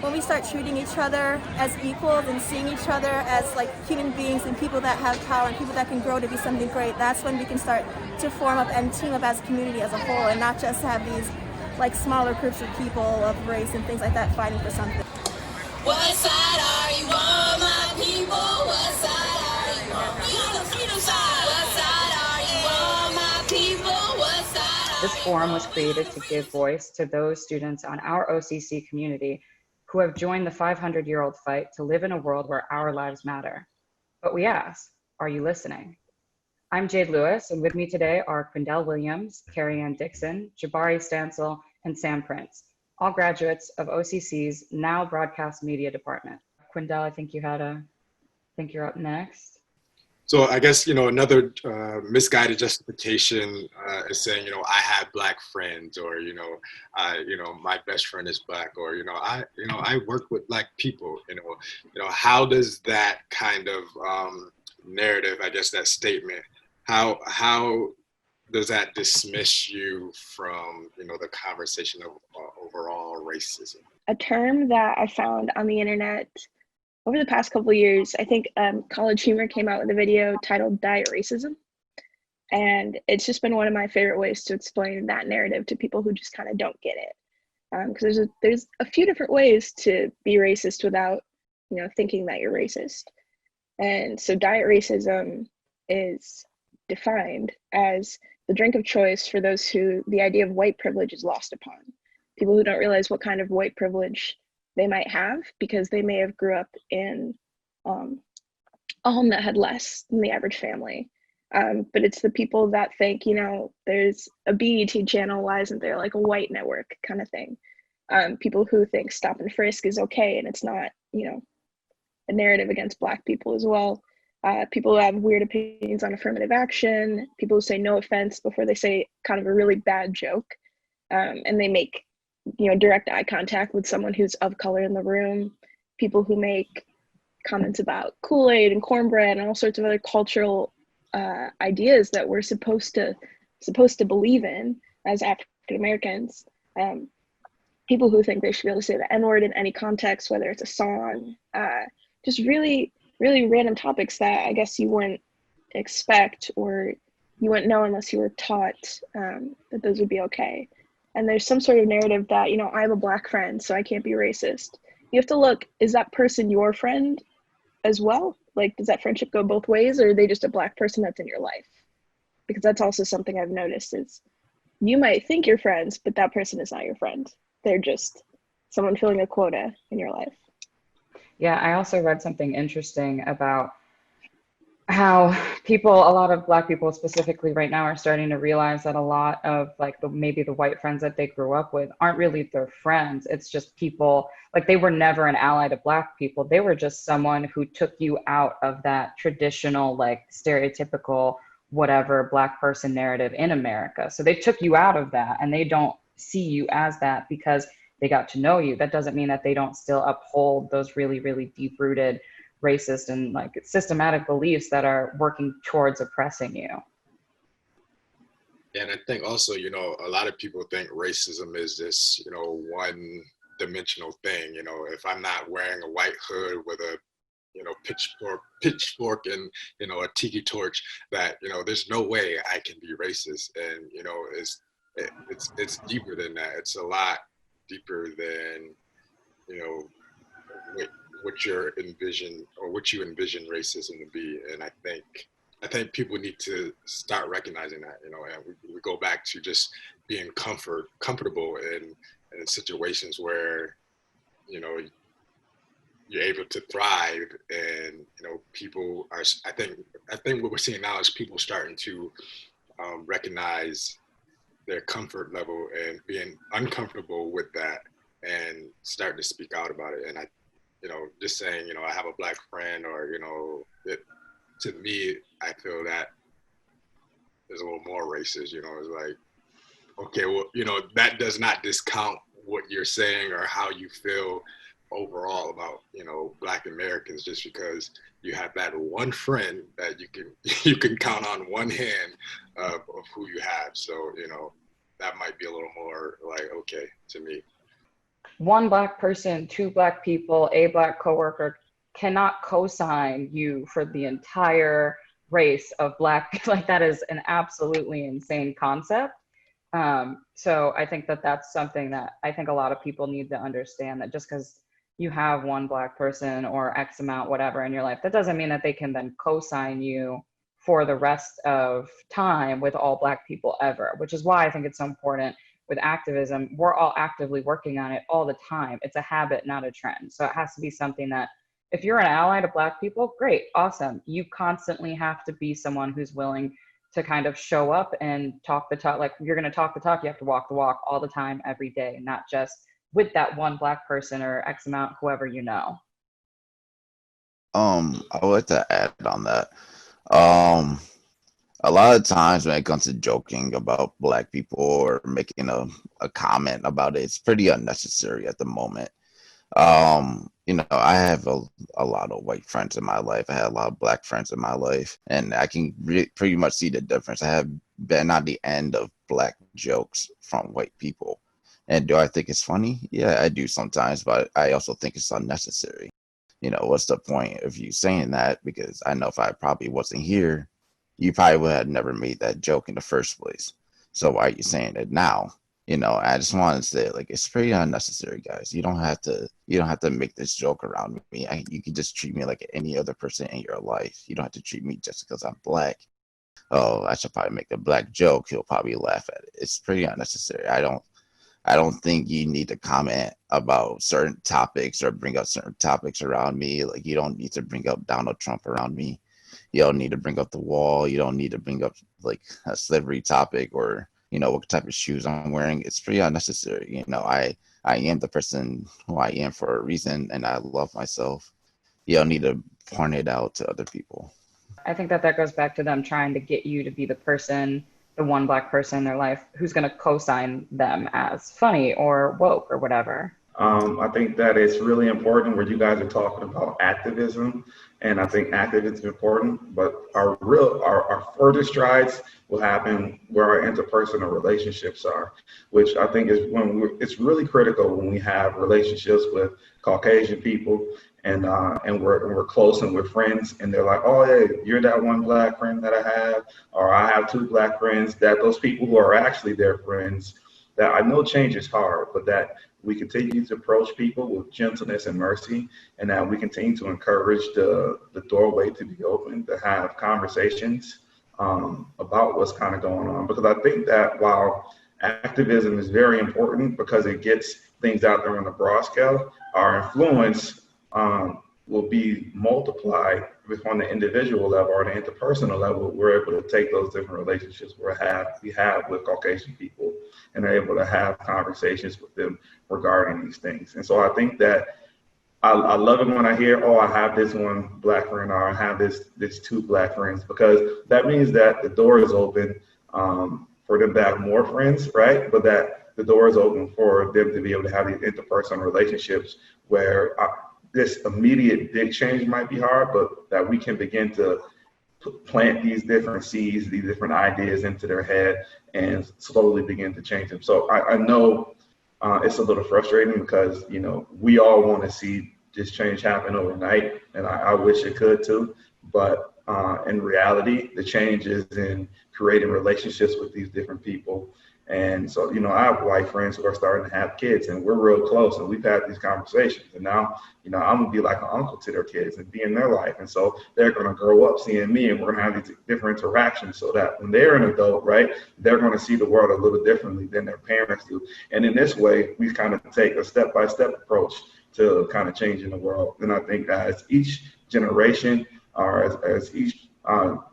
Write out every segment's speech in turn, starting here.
when we start treating each other as equals and seeing each other as like human beings and people that have power and people that can grow to be something great, that's when we can start to form up and team up as a community as a whole, and not just have these like smaller groups of people of race and things like that fighting for something. What side are you on, my people? What side are you on? We on the freedom side. What side are you on, my people? What side are This forum was created to give voice to those students on our OCC community who have joined the 500-year-old fight to live in a world where our lives matter. But we ask, are you listening? I'm Jade Lewis, and with me today are Quindell Williams, Carrie Ann Dixon, Jabari Stansel, and Sam Prince, all graduates of OCC's now broadcast media department. Quindell, I think you're up next. So I guess, another misguided justification is saying, I have Black friends, or, my best friend is Black, or, I work with Black people, how does that kind of narrative, I guess that statement, how does that dismiss you from, the conversation of overall racism? A term that I found on the internet over the past couple of years, I think College Humor came out with a video titled Diet Racism. And it's just been one of my favorite ways to explain that narrative to people who just kind of don't get it. Because there's a few different ways to be racist without, thinking that you're racist. And so diet racism is defined as the drink of choice for those who the idea of white privilege is lost upon. People who don't realize what kind of white privilege they might have because they may have grew up in a home that had less than the average family. But it's the people that think, there's a BET channel, why isn't there like a white network kind of thing? People who think stop and frisk is okay and it's not, a narrative against Black people as well. People who have weird opinions on affirmative action, people who say no offense before they say kind of a really bad joke, and they make direct eye contact with someone who's of color in the room, people who make comments about Kool-Aid and cornbread and all sorts of other cultural ideas that we're supposed to believe in as African Americans. People who think they should be able to say the N-word in any context, whether it's a song, just really, really random topics that I guess you wouldn't expect or you wouldn't know unless you were taught that those would be okay. And there's some sort of narrative that, I have a Black friend, so I can't be racist. You have to look, is that person your friend as well? Like, does that friendship go both ways, or are they just a Black person that's in your life? Because that's also something I've noticed is you might think you're friends, but that person is not your friend. They're just someone filling a quota in your life. Yeah, I also read something interesting about how a lot of Black people specifically right now are starting to realize that a lot of maybe the white friends that they grew up with aren't really their friends. It's just people, like they were never an ally to Black people. They were just someone who took you out of that traditional, stereotypical, whatever Black person narrative in America. So they took you out of that and they don't see you as that because they got to know you. That doesn't mean that they don't still uphold those really, really deep-rooted racist and systematic beliefs that are working towards oppressing you. And I think also, a lot of people think racism is this, one dimensional thing. If I'm not wearing a white hood with a, pitchfork and, a tiki torch, that, there's no way I can be racist. And, it's deeper than that. It's a lot deeper than, what you envision racism to be. And I think people need to start recognizing that, and we go back to just being comfortable in situations where, you're able to thrive, and, people are, I think what we're seeing now is people starting to recognize their comfort level and being uncomfortable with that and starting to speak out about it. And I, just saying, I have a Black friend, or, to me, I feel that is a little more racist, it's like, okay, well, that does not discount what you're saying or how you feel overall about, Black Americans, just because you have that one friend that you can count on one hand of who you have. So, that might be a little more like, okay, to me. one black person, two black people, a black coworker cannot co-sign you for the entire race of black. Like that is an absolutely insane concept. So I think that that's something that I think a lot of people need to understand, that just because you have one black person or X amount, whatever, in your life, that doesn't mean that they can then co-sign you for the rest of time with all black people ever, which is why I think it's so important with activism. We're all actively working on it all the time. It's a habit, not a trend. So it has to be something that if you're an ally to black people, great, awesome. You constantly have to be someone who's willing to kind of show up and talk the talk. Like you're going to talk the talk, you have to walk the walk all the time, every day, not just with that one black person or X amount, whoever you know. I would like to add on that. A lot of times when it comes to joking about black people or making a comment about it, it's pretty unnecessary at the moment. I have a lot of white friends in my life. I had a lot of black friends in my life, and I can pretty much see the difference. I have been on the end of black jokes from white people. And do I think it's funny? Yeah, I do sometimes, but I also think it's unnecessary. What's the point of you saying that? Because I know if I probably wasn't here, you probably would have never made that joke in the first place. So why are you saying it now? I just want to say, like, it's pretty unnecessary, guys. You don't have to make this joke around me. You can just treat me like any other person in your life. You don't have to treat me just because I'm black. Oh, I should probably make a black joke. He'll probably laugh at it. It's pretty unnecessary. I don't think you need to comment about certain topics or bring up certain topics around me. Like, you don't need to bring up Donald Trump around me. You don't need to bring up the wall. You don't need to bring up like a slavery topic or, what type of shoes I'm wearing. It's pretty unnecessary. I am the person who I am for a reason, and I love myself. You don't need to point it out to other people. I think that goes back to them trying to get you to be the person, the one black person in their life who's going to co-sign them as funny or woke or whatever. I think that it's really important where you guys are talking about activism, and I think activism is important, but our further strides will happen where our interpersonal relationships are, which I think is it's really critical when we have relationships with Caucasian people and we're close and we're friends, and they're like, oh, hey, you're that one black friend that I have, or I have two black friends, that those people who are actually their friends, that I know change is hard, but that we continue to approach people with gentleness and mercy, and that we continue to encourage the doorway to be open, to have conversations about what's kind of going on. Because I think that while activism is very important because it gets things out there on a broad scale, our influence will be multiplied on the individual level or the interpersonal level. We're able to take those different relationships we have with Caucasian people and are able to have conversations with them regarding these things. And so I think that I love it when I hear, oh, I have this one black friend or I have this two black friends, because that means that the door is open for them to have more friends, right? But that the door is open for them to be able to have these interpersonal relationships where this immediate big change might be hard, but that we can begin to plant these different seeds, these different ideas into their head and slowly begin to change them. So I know it's a little frustrating because, we all want to see this change happen overnight, and I wish it could too. But in reality, the change is in creating relationships with these different people. And so, I have white friends who are starting to have kids, and we're real close, and we've had these conversations. And now, I'm gonna be like an uncle to their kids and be in their life. And so they're gonna grow up seeing me, and we're gonna have these different interactions so that when they're an adult, right, they're gonna see the world a little differently than their parents do. And in this way, we kind of take a step-by-step approach to kind of changing the world. And I think as each generation or as each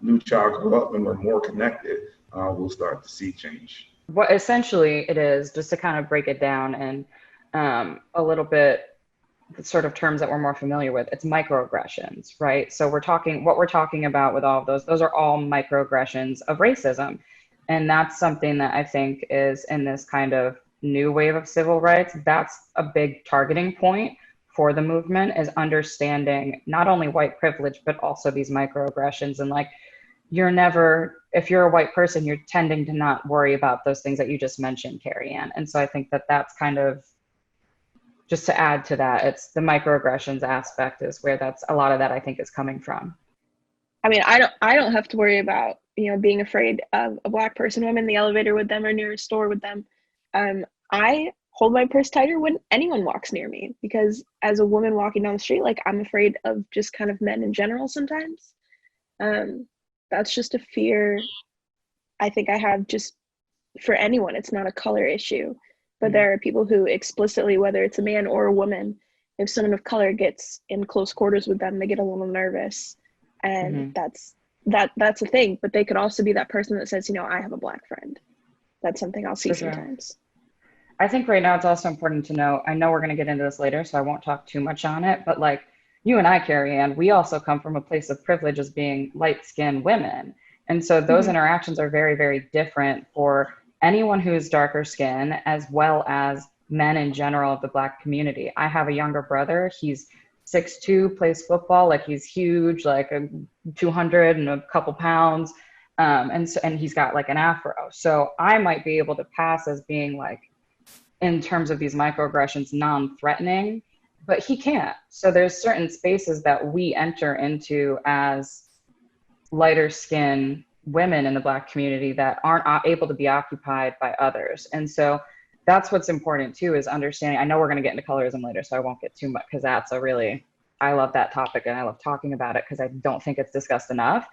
new child grow up and we're more connected, we'll start to see change. What essentially it is, just to kind of break it down and a little bit the sort of terms that we're more familiar with, it's microaggressions, right? So what we're talking about with all of those are all microaggressions of racism. And that's something that I think is in this kind of new wave of civil rights. That's a big targeting point for the movement, is understanding not only white privilege, but also these microaggressions. And like, if you're a white person, you're tending to not worry about those things that you just mentioned, Carrie Ann. And so I think that that's kind of just to add to that, it's the microaggressions aspect is where that's a lot of that I think is coming from. I mean, I don't have to worry about, you know, being afraid of a Black person when I'm in the elevator with them or near a store with them. I hold my purse tighter when anyone walks near me, because as a woman walking down the street, like, I'm afraid of just kind of men in general sometimes. That's just a fear I think I have just for anyone. It's not a color issue, but there are people who explicitly, whether it's a man or a woman, if someone of color gets in close quarters with them, they get a little nervous. And that's a thing. But they could also be that person that says, you know, I have a Black friend. That's something I'll see sometimes. I think right now it's also important to know, I know we're going to get into this later, so I won't talk too much on it, but like you and I, Carrie Ann, we also come from a place of privilege as being light-skinned women. And so those interactions are very, very different for anyone who's darker skin, as well as men in general of the Black community. I have a younger brother. He's 6'2", plays football, like he's huge, like 200 and a couple pounds. And he's got like an afro. So I might be able to pass as being like, in terms of these microaggressions, non-threatening, but he can't. So there's certain spaces that we enter into as lighter skin women in the Black community that aren't able to be occupied by others. And so that's what's important too, is understanding. I know we're going to get into colorism later, so I won't get too much, because that's I love that topic and I love talking about it because I don't think it's discussed enough.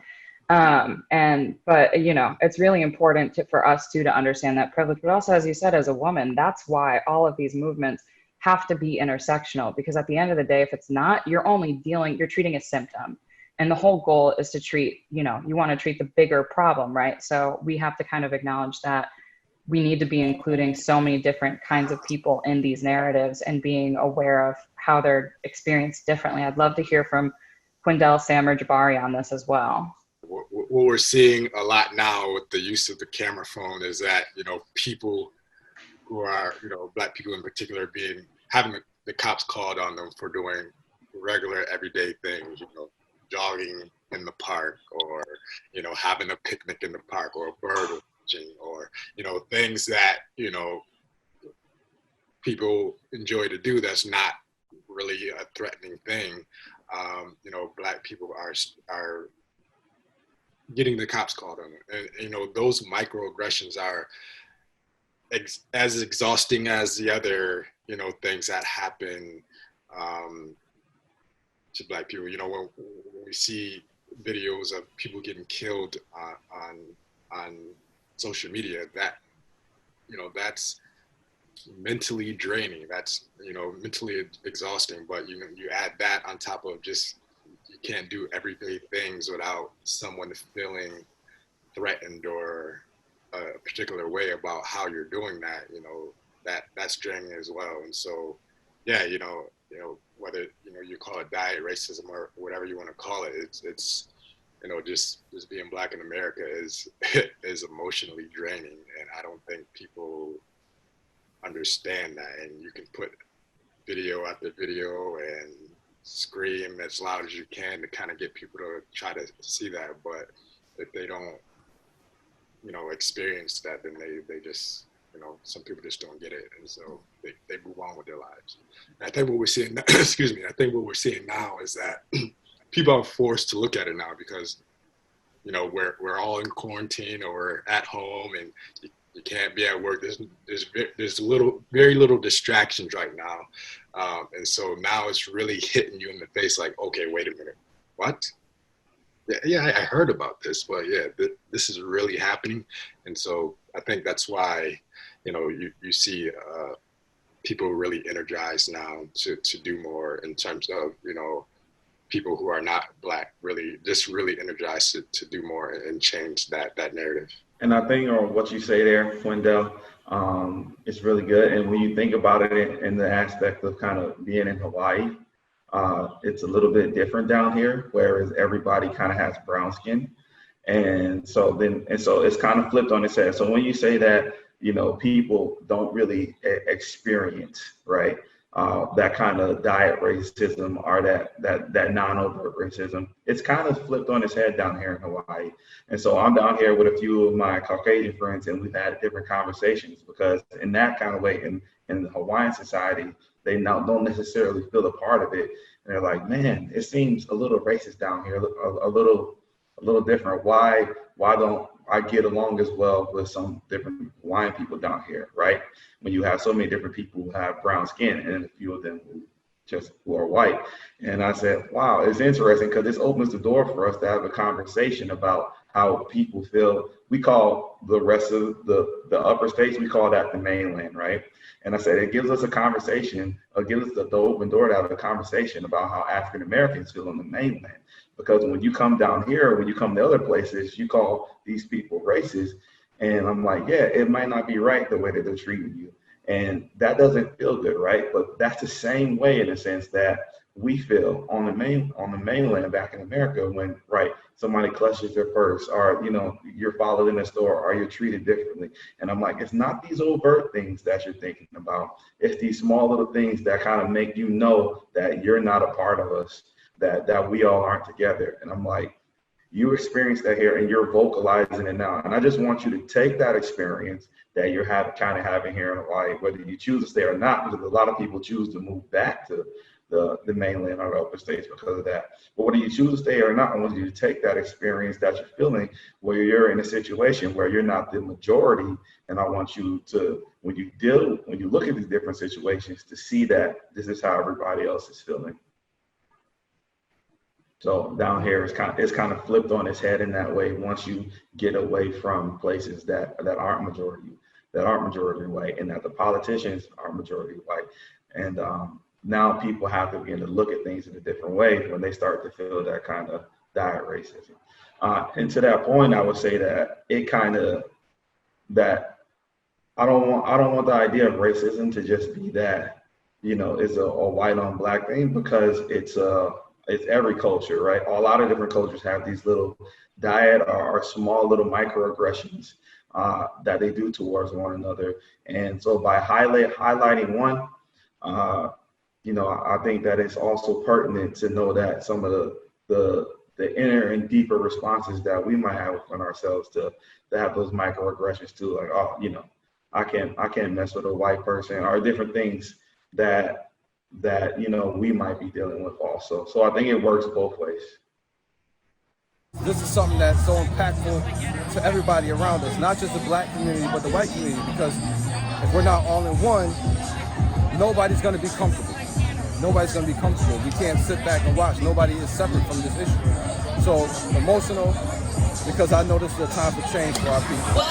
But you know, it's really important for us too, to understand that privilege, but also, as you said, as a woman, that's why all of these movements have to be intersectional, because at the end of the day, if it's not, you're treating a symptom. And the whole goal is to treat, you know, you want to treat the bigger problem, right? So we have to kind of acknowledge that we need to be including so many different kinds of people in these narratives and being aware of how they're experienced differently. I'd love to hear from Quindell, Sam, or Jabari on this as well. What we're seeing a lot now with the use of the camera phone is that, you know, people who are, you know, Black people in particular, having the cops called on them for doing regular everyday things, you know, jogging in the park, or, you know, having a picnic in the park, or bird watching, or, you know, things that, you know, people enjoy to do that's not really a threatening thing. You know, Black people are getting the cops called on them. And, you know, those microaggressions are as exhausting as the other, you know, things that happen to Black people. You know, when we see videos of people getting killed on social media, that, you know, that's mentally draining. That's, you know, mentally exhausting. But, you know, you add that on top of just, you can't do everyday things without someone feeling threatened or a particular way about how you're doing that, you know, that's draining as well. And so, yeah, you know, whether, you know, you call it diet racism or whatever you want to call it, it's you know, just being Black in America is emotionally draining. And I don't think people understand that. And you can put video after video and scream as loud as you can to kind of get people to try to see that. But if they don't, you know, experience that, then they just, you know, some people just don't get it. And so they move on with their lives. And I think what we're seeing, excuse me, I think what we're seeing now is that people are forced to look at it now because, you know, we're all in quarantine or we're at home and you can't be at work. There's very little distractions right now. And so now it's really hitting you in the face like, okay, wait a minute, what? Yeah, I heard about this, but yeah, this is really happening. And so I think that's why, you know, you see people really energized now to do more in terms of, you know, people who are not Black really energized to do more and change that narrative. And I think what you say there, Wendell, is really good. And when you think about it in the aspect of kind of being in Hawaii, it's a little bit different down here, whereas everybody kind of has brown skin. And so it's kind of flipped on its head. So when you say that, you know, people don't really experience, right, that kind of diet racism or that non-overt racism, it's kind of flipped on its head down here in Hawaii. And so I'm down here with a few of my Caucasian friends, and we've had different conversations because in that kind of way, in the Hawaiian society, they now don't necessarily feel a part of it. And they're like, man, it seems a little racist down here, a little different. Why don't I get along as well with some different Hawaiian people down here, right? When you have so many different people who have brown skin and a few of them who are white. And I said, wow, it's interesting because this opens the door for us to have a conversation about how people feel. We call the rest of the upper states, we call that the mainland, right? And I said, it gives us a conversation, it gives us the open door to have a conversation about how African Americans feel on the mainland. Because when you come down here, when you come to other places, you call these people racist. And I'm like, yeah, it might not be right the way that they're treating you. And that doesn't feel good, right? But that's the same way in a sense that we feel on the mainland back in America when, right, somebody clutches their purse, or, you know, you're followed in a store, or you're treated differently. And I'm like, it's not these overt things that you're thinking about. It's these small little things that kind of make you know that you're not a part of us, that we all aren't together. And I'm like, you experience that here and you're vocalizing it now. And I just want you to take that experience that you're kind of having here in Hawaii, whether you choose to stay or not, because a lot of people choose to move back to the mainland or the upper states because of that. But whether you choose to stay or not, I want you to take that experience that you're feeling where you're in a situation where you're not the majority. And I want you to, when you look at these different situations, to see that this is how everybody else is feeling. So down here, it's kind of flipped on its head in that way. Once you get away from places that aren't majority white, and that the politicians are majority white, and now people have to begin to look at things in a different way when they start to feel that kind of dire racism. And to that point, I would say that I don't want the idea of racism to just be that, you know, it's a white on black thing, because it's every culture, right? A lot of different cultures have these little diet or small little microaggressions that they do towards one another. And so by highlighting one, you know, I think that it's also pertinent to know that some of the inner and deeper responses that we might have within ourselves to have those microaggressions too, like, oh, you know, I can't mess with a white person, or different things that you know we might be dealing with also. So I think it works both ways. This is something that's so impactful to everybody around us, not just the black community, but the white community, because if we're not all in one, nobody's going to be comfortable. Nobody's going to be comfortable. We can't sit back and watch. Nobody is separate from this issue. So emotional, because I know this is a time for change for our people.